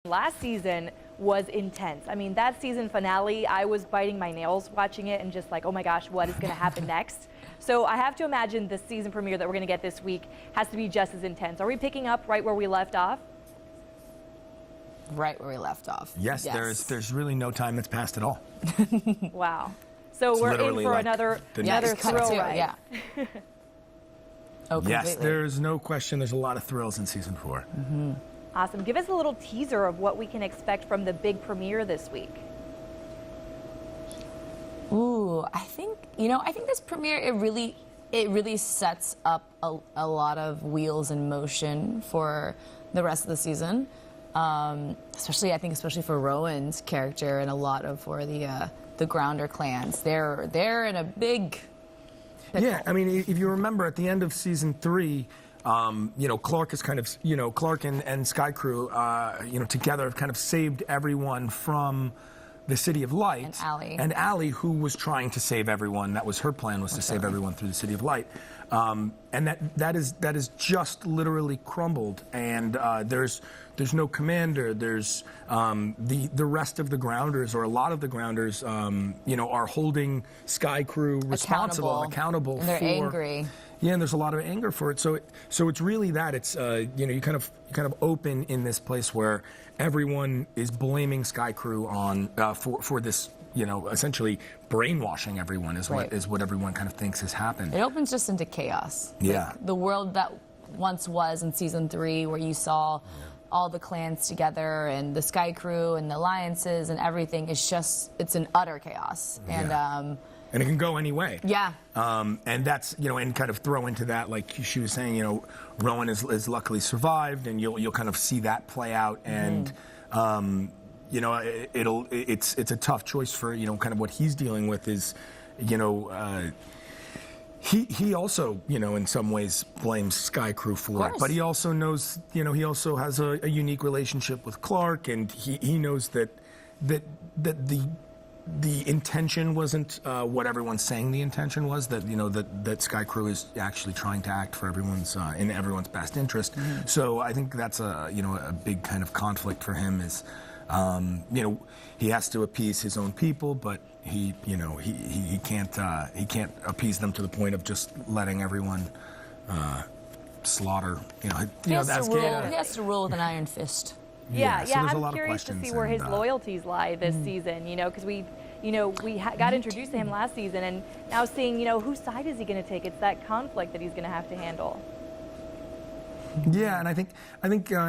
Last season was intense. I mean, that season finale, I was biting my nails watching it and just like, oh my gosh, what is going to happen next? So I have to imagine the season premiere that we're going to get this week has to be just as intense. Are we picking up right where we left off? Right where we left off. Yes. There's really no time that's passed at all. Wow. So It's we're in literally for like another Yes, thrill ride. Yeah. Oh, Yes, completely. there's no question there's a lot of thrills in season 4. Awesome. Give us a little teaser of what we can expect from the big premiere this week. Ooh, I think this premiere, it really sets up a lot of wheels in motion for the rest of the season. Especially for Rowan's character and a lot of for the Grounder clans. They're in a big pickle. Yeah, I mean, if you remember at the end of season 3, Clark is kind of, Clark and Sky Crew, together have kind of saved everyone from the City of Light. And Allie. And Allie, who was trying to save everyone. That was her plan, was to save everyone through the City of Light. And that is just literally crumbled. And there's no commander. There's the rest of the Grounders, or a lot of the Grounders, are holding Sky Crew responsible, accountable. And they're angry. Yeah, and there's a lot of anger for it. So it's really that. It's you kind of open in this place where everyone is blaming Sky Crew on for this, essentially brainwashing everyone is what everyone kind of thinks has happened. It opens just into chaos. Yeah. Like the world that once was in season 3, where you saw all the clans together and the Sky Crew and the alliances and everything, it's an utter chaos. And it can go any way. Yeah. And that's, and kind of throw into that, like she was saying, Rowan is luckily survived, and you'll kind of see that play out. And, it's a tough choice for, kind of what he's dealing with is, he also, in some ways blames Sky Crew for it. But he also knows, he also has a unique relationship with Clark, and he knows that the intention wasn't what everyone's saying the intention was, that that Sky Crew is actually trying to act for everyone's in everyone's best interest. So I think that's a big kind of conflict for him is he has to appease his own people, but he can't appease them to the point of just letting everyone slaughter. He has to rule with an iron fist. Yeah, so there's a lot I'm of curious to questions see where his and, loyalties lie this season, because we got introduced to him last season, and now seeing, whose side is he going to take? It's that conflict that he's going to have to handle. Yeah, and I think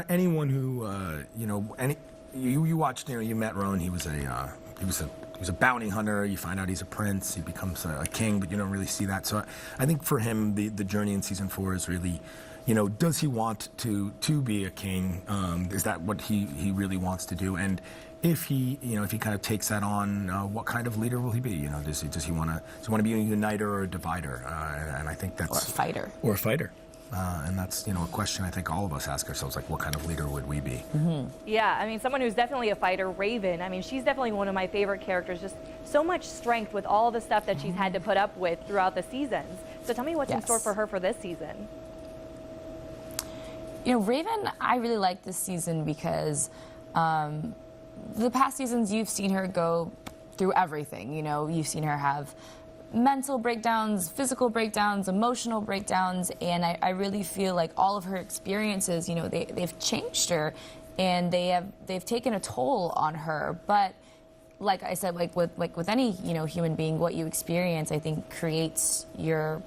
anyone who, you watched, you met Rowan, he was a bounty hunter. You find out he's a prince. He becomes a king, but you don't really see that. So I think for him, the journey in season 4 is really, does he want to be a king? Is that what he really wants to do? And if he kind of takes that on, what kind of leader will he be? Does he want to be a uniter or a divider? And I think that's or a fighter. And that's, a question I think all of us ask ourselves, like, what kind of leader would we be? Yeah, I mean, someone who's definitely a fighter, Raven. I mean, she's definitely one of my favorite characters. Just so much strength with all the stuff that she's had to put up with throughout the seasons. So tell me what's in store for her for this season. Raven, I really like this season because the past seasons you've seen her go through everything. You've seen her have mental breakdowns, physical breakdowns, emotional breakdowns, and I really feel like all of her experiences, they've changed her, and they've taken a toll on her. But like I said, like with any human being, what you experience, I think, creates your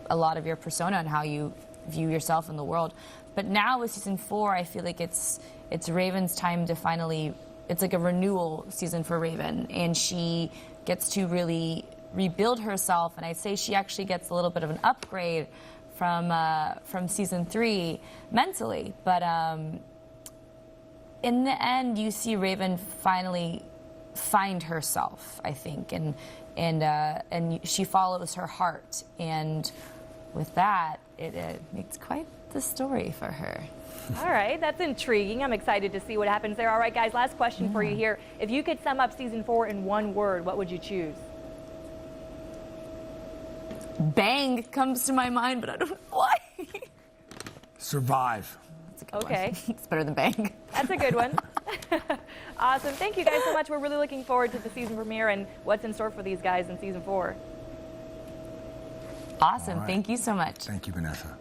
a lot of your persona and how you view yourself in the world. But now with season 4, I feel like it's Raven's time to finally. It's like a renewal season for Raven, and she gets to really rebuild herself, and I'd say she actually gets a little bit of an upgrade from season 3 mentally. But in the end, you see Raven finally find herself, I think, and she follows her heart, and with that, it makes quite the story for her. All right, that's intriguing. I'm excited to see what happens there. All right, guys, last question for you here. If you could sum up season 4 in one word, what would you choose? Bang comes to my mind, but I don't know why. Survive. That's a good one. It's better than bang. That's a good one. Awesome. Thank you guys so much. We're really looking forward to the season premiere and what's in store for these guys in season 4. Awesome. All right. Thank you so much. Thank you, Vanessa.